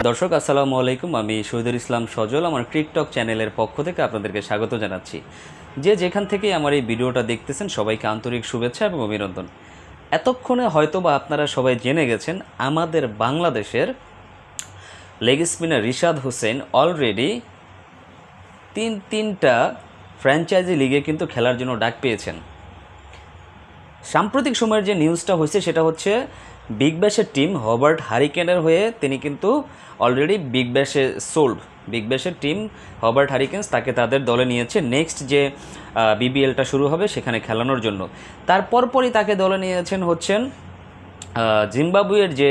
দর্শক আসসালামু আলাইকুম, আমি শহীদুল ইসলাম সজল আমার টিকটক চ্যানেলের পক্ষ থেকে আপনাদেরকে স্বাগত জানাচ্ছি। যে যেখান থেকে আমার এই ভিডিওটা দেখতেছেন সবাইকে আন্তরিক শুভেচ্ছা এবং অভিনন্দন। এতক্ষণে হয়তোবা আপনারা সবাই জেনে গেছেন আমাদের বাংলাদেশের leg spinner Rishad Hossain already তিনটা ফ্র্যাঞ্চাইজি লিগে কিন্তু খেলার জন্য ডাক পেয়েছেন। সাম্প্রতিক সময়ের যে নিউজটা হয়েছে সেটা হচ্ছে বিগ ব্যাশের টিম হবার্ট হারিকেনের হয়ে তিনি কিন্তু অলরেডি বিগ ব্যাশে সোল্ড। বিগ ব্যাশের টিম হবার্ট হারিকেন্স তাকে তাদের দলে নিয়েছে নেক্সট যে বিবিএলটা শুরু হবে সেখানে খেলানোর জন্য। তারপরই তাকে দলে নিয়েছেন হচ্ছেন জিম্বাবুয়ের যে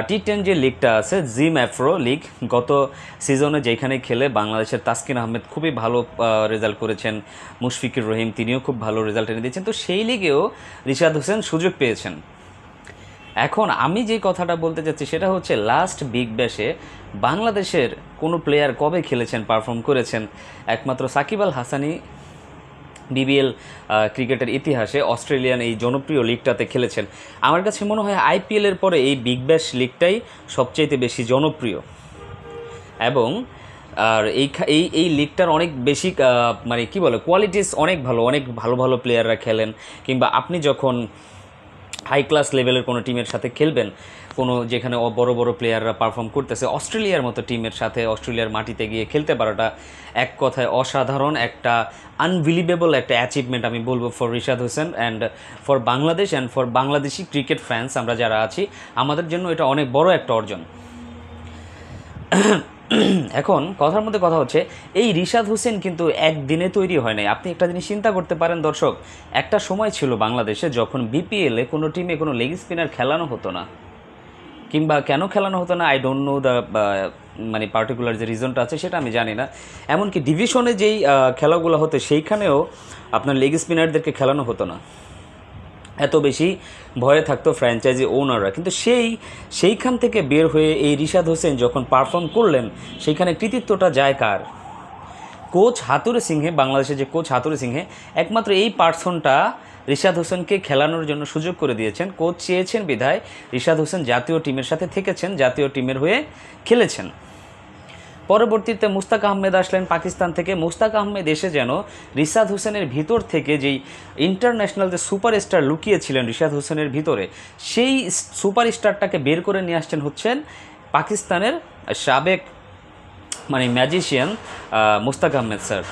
টি10 যে লিগটা আছে জিম অ্যাফ্রো লিগ। গত সিজনে যেখানে খেলে বাংলাদেশের তাসকিন আহমেদ খুবই ভালো রেজাল্ট করেছেন, মুশফিকুর রহিম তিনিও খুব ভালো রেজাল্ট এনে দিয়েছেন। তো সেই লিগেও রিশাদ হোসেন সুযোগ পেয়েছেন। এখন আমি যে কথাটা বলতে চাচ্ছি সেটা হচ্ছে লাস্ট বিগ ব্যাশে বাংলাদেশের কোনো প্লেয়ার কবে খেলেছেন, পারফর্ম করেছেন? একমাত্র সাকিব আল হাসানি বিবিএল ক্রিকেটের ইতিহাসে অস্ট্রেলিয়ান এই জনপ্রিয় লিগটাতে খেলেছেন। আমার কাছে মনে হয় আইপিএলের পরে এই বিগ ব্যাশ লিগটাই সবচাইতে বেশি জনপ্রিয় এবং আর এই লিগটার অনেক বেশি মানে কি বলে কোয়ালিটিস অনেক ভালো ভালো প্লেয়াররা খেলেন। কিংবা আপনি যখন হাই ক্লাস লেভেলের কোনো টিমের সাথে খেলবেন, কোনো যেখানে বড় বড় প্লেয়াররা পারফর্ম করতেছে, অস্ট্রেলিয়ার মতো টিমের সাথে অস্ট্রেলিয়ার মাটিতে গিয়ে খেলতে পারাটা এক কথায় অসাধারণ একটা আনবিলিভেবল একটা অ্যাচিভমেন্ট আমি বলবো for Rishad Hossain and for Bangladesh and for Bangladeshi cricket fans আমরা যারা আছি আমাদের জন্য এটা অনেক বড় একটা অর্জন। এখন কথার মধ্যে কথা হচ্ছে এই রিশাদ হোসেন কিন্তু একদিনে তৈরি হয় নাই। আপনি একটা জিনিস চিন্তা করতে পারেন দর্শক, একটা সময় ছিল বাংলাদেশে যখন বিপিএলে কোনো টিমে কোনো লেগ স্পিনার খেলানো হতো না, কিংবা কেন খেলানো হতো না আই ডোন্ট নো দ্য মানে পার্টিকুলার যে রিজনটা আছে সেটা আমি জানি না। এমনকি ডিভিশনে যেই খেলাগুলো হতো সেইখানেও আপনার লেগ স্পিনারদেরকে খেলানো হতো না, এত বেশি ভয়ে থাকতো ফ্র্যাঞ্চাইজি ওনাররা। কিন্তু সেইখান থেকে বের হয়ে এই রিশাদ হোসেন যখন পারফর্ম করলেন সেইখানে কৃতিত্বটা যায় কার? কোচ হাতুরে সিংহে, বাংলাদেশের যে কোচ হাতুরে সিংহে একমাত্র এই পার্সনটা রিশাদ হোসেনকে খেলানোর জন্য সুযোগ করে দিয়েছেন। কোচ চেয়েছেন বিধায় রিশাদ হোসেন জাতীয় টিমের সাথে থেকেছেন, জাতীয় টিমের হয়ে খেলেছেন। পরবর্তীতে মুস্তাক আহমেদ আসলেন পাকিস্তান থেকে। মুস্তাক আহমেদ এসে যেন রিশাদ হোসেনের ভিতর থেকে যেই ইন্টারন্যাশনাল যে সুপারস্টার লুকিয়েছিলেন রিশাদ হোসেনের ভিতরে, সেই সুপারস্টারটাকে বের করে নিয়ে আসছেন হচ্ছেন পাকিস্তানের সাবেক মানে ম্যাজিশিয়ান মুস্তাক আহমেদ স্যার।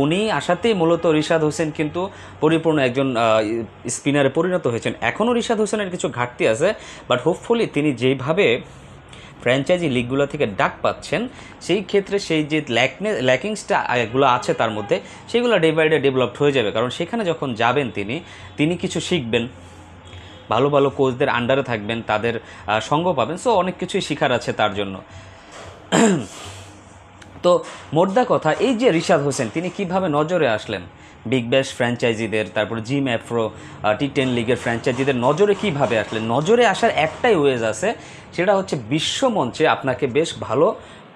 উনি আসাতেই মূলত রিশাদ হোসেন কিন্তু পরিপূর্ণ একজন স্পিনারে পরিণত হয়েছেন। এখনও রিশাদ হোসেনের কিছু ঘাটতি আছে, বাট হোপফুলি তিনি যেইভাবে ফ্র্যাঞ্চাইজি লিগগুলো থেকে ডাক পাচ্ছেন সেই ক্ষেত্রে সেই যে ল্যাকিংসটা এগুলো আছে তার মধ্যে সেগুলো ডে বাই ডে ডেভেলপড হয়ে যাবে। কারণ সেখানে যখন যাবেন তিনি কিছু শিখবেন, ভালো ভালো কোচদের আন্ডারে থাকবেন, তাদের সঙ্গ পাবেন। সো অনেক কিছুই শেখার আছে তার জন্য। তো মোদ্দা কথা এই যে রিশাদ হোসেন তিনি কিভাবে নজরে আসলেন বিগ ব্যাশ ফ্র্যাঞ্চাইজিদের, তারপর জিম অ্যাফ্রো টি10 লিগের ফ্র্যাঞ্চাইজিদের নজরে কিভাবে আসলেন? নজরে আসার একটাই ওয়েজ আছে, সেটা হচ্ছে বিশ্বমঞ্চে আপনাকে বেশ ভালো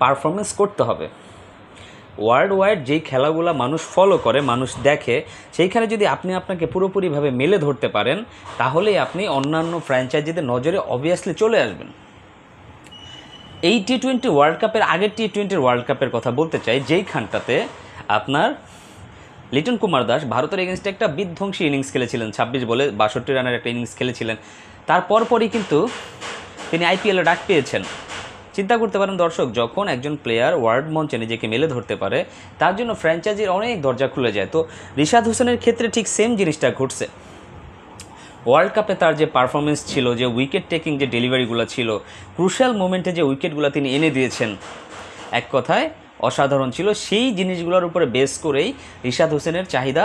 পারফরমেন্স করতে হবে। ওয়ার্ল্ড ওয়াইড যেই খেলাগুলো মানুষ ফলো করে, মানুষ দেখে, সেইখানে যদি আপনি আপনাকে পুরোপুরিভাবে মেলে ধরতে পারেন তাহলেই আপনি অন্যান্য ফ্র্যাঞ্চাইজিদের নজরে অবভিয়াসলি চলে আসবেন। এই টি20 ওয়ার্ল্ড কাপের আগের টি20 ওয়ার্ল্ড কাপের কথা বলতে চাই, যেইখানটাতে আপনার লিটন কুমার দাস ভারতের এগেনস্টে একটা বিধ্বংসী ইনিংস খেলেছিলেন, 26 বলে 62 রানের একটা ইনিংস খেলেছিলেন। তারপরই কিন্তু তিনি আইপিএলে ডাক পেয়েছেন। চিন্তা করতে পারেন দর্শক, যখন একজন প্লেয়ার ওয়ার্ল্ড মঞ্চে নিজেকে মেলে ধরতে পারে তার জন্য ফ্র্যাঞ্চাইজির অনেক দরজা খুলে যায়। তো রিশাদ হোসেনের ক্ষেত্রে ঠিক সেম জিনিসটা ঘটছে। ওয়ার্ল্ড কাপে তার যে পারফরমেন্স ছিল, যে উইকেট টেকিং যে ডেলিভারিগুলো ছিল, ক্রুশাল মোমেন্টে যে উইকেটগুলো তিনি এনে দিয়েছেন, এক কথায় অসাধারণ ছিল। সেই জিনিসগুলোর উপরে বেস করেই রিশাদ হোসেনের চাহিদা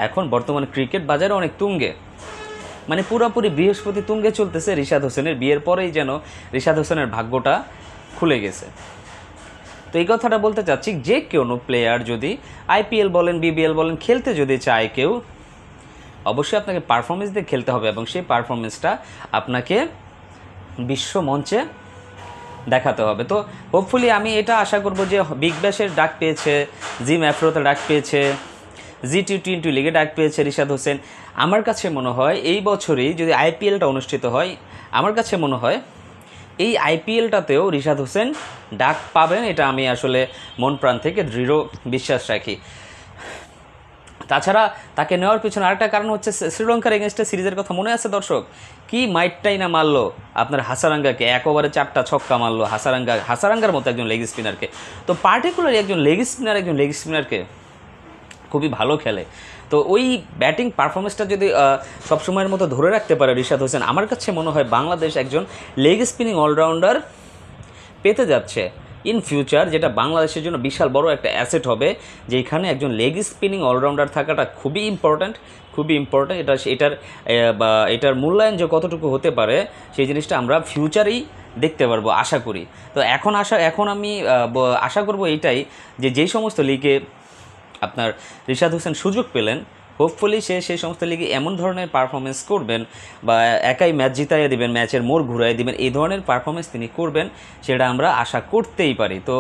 এখন বর্তমানে ক্রিকেট বাজারে অনেক তুঙ্গে, মানে পুরোপুরি বৃহস্পতি তুঙ্গে চলতেছে। রিশাদ হোসেনের বিয়ের পরেই যেন রিশাদ হোসেনের ভাগ্যটা খুলে গেছে। তো এই কথাটা বলতে চাচ্ছি, যে কোনো প্লেয়ার যদি আইপিএল বলেন বিবিএল বলেন খেলতে যদি চায় কেউ, অবশ্যই আপনাকে পারফরমেন্স দিয়ে খেলতে হবে এবং সেই পারফরমেন্সটা আপনাকে বিশ্ব মঞ্চে দেখাতে হবে। তো হোপফুলি আমি এটা আশা করব যে বিগ ব্যাশের ডাক পেয়েছে, জিম অ্যাফ্রোতে ডাক পেয়েছে, জি20 লিগে ডাক পেয়েছে রিশাদ হোসেন। আমার কাছে মনে হয় এই বছরই যদি আইপিএলটা অনুষ্ঠিত হয়, আমার কাছে মনে হয় এই আইপিএলটাতেও রিশাদ হোসেন ডাক পাবেন, এটা আমি আসলে মন প্রাণ থেকে দৃঢ় বিশ্বাস রাখি। তাছাড়া তাকে নেওয়ার পিছনে আরেকটা কারণ হচ্ছে শ্রীলঙ্কার এগেনস্টে সিরিজের কথা মনে আছে দর্শক, কি মাইটটাই না মারলো আপনার হাসারাঙ্গাকে, 1 ওভারে 4টা ছক্কা মারলো হাসারাঙ্গার মতো একজন লেগ স্পিনারকে। তো পার্টিকুলারলি একজন লেগ স্পিনারকে খুবই ভালো খেলে। তো ওই ব্যাটিং পারফরমেন্সটা যদি সবসময়ের মতো ধরে রাখতে পারে রিশাদ হোসেন, আমার কাছে মনে হয় বাংলাদেশ একজন লেগ স্পিনিং অলরাউন্ডার পেতে যাচ্ছে ইন ফিউচার, যেটা বাংলাদেশের জন্য বিশাল বড় একটা অ্যাসেট হবে, যেখানে একজন লেগ স্পিনিং অলরাউন্ডার থাকাটা খুবই ইম্পর্ট্যান্ট। এটার মূল্যায়ন যে কতটুকু হতে পারে সেই জিনিসটা আমরা ফিউচারেই দেখতে পারবো আশা করি। তো এখন আমি আশা করব এইটাই, যে যেই সমস্ত লিগে আপনার রিশাদ হোসেন সুযোগ পেলেন, হোপফুলি সেই সমস্ত লিগে এমন ধরনের পারফরমেন্স করবেন বা একাই ম্যাচ জিতাইয়ে দিবেন, ম্যাচের মোড় ঘুরাই দিবেন, এই ধরনের পারফরমেন্স তিনি করবেন, সেটা আমরা আশা করতেই পারি। তো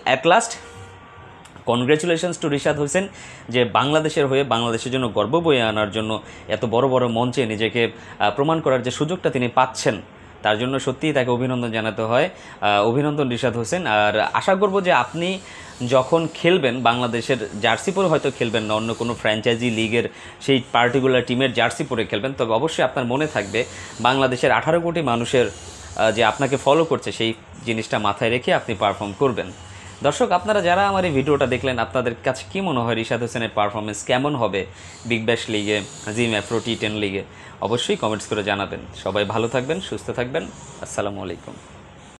at last congratulations two Rishad Hossain, যে বাংলাদেশের হয়ে বাংলাদেশের জন্য গর্ব বয়ে আনার জন্য এত বড় বড় মঞ্চে নিজেকে প্রমাণ করার যে সুযোগটা তিনি পাচ্ছেন, তার জন্য সত্যিই তাকে অভিনন্দন জানাতে হয়। অভিনন্দন রিশাদ হোসেন। আর আশা করব যে আপনি যখন খেলবেন বাংলাদেশের জার্সি পরে হয়তো খেলবেন না, অন্য কোনো ফ্র্যাঞ্চাইজি লিগের সেই পার্টিকুলার টিমের জার্সি পরে খেলবেন, তবে অবশ্যই আপনার মনে থাকবে বাংলাদেশের 18 কোটি মানুষের যে আপনাকে ফলো করছে, সেই জিনিসটা মাথায় রেখে আপনি পারফর্ম করবেন। দর্শক, আপনারা যারা আমার এই ভিডিওটা দেখলেন, আপনাদের কাছে কী মনে হয় রিশাদ হোসেনের পারফরমেন্স কেমন হবে বিগ ব্যাশ লিগে, জিম অ্যাফ্রো টি10 লিগে? অবশ্যই কমেন্টস করে জানাবেন। সবাই ভালো থাকবেন, সুস্থ থাকবেন। আসসালামু আলাইকুম।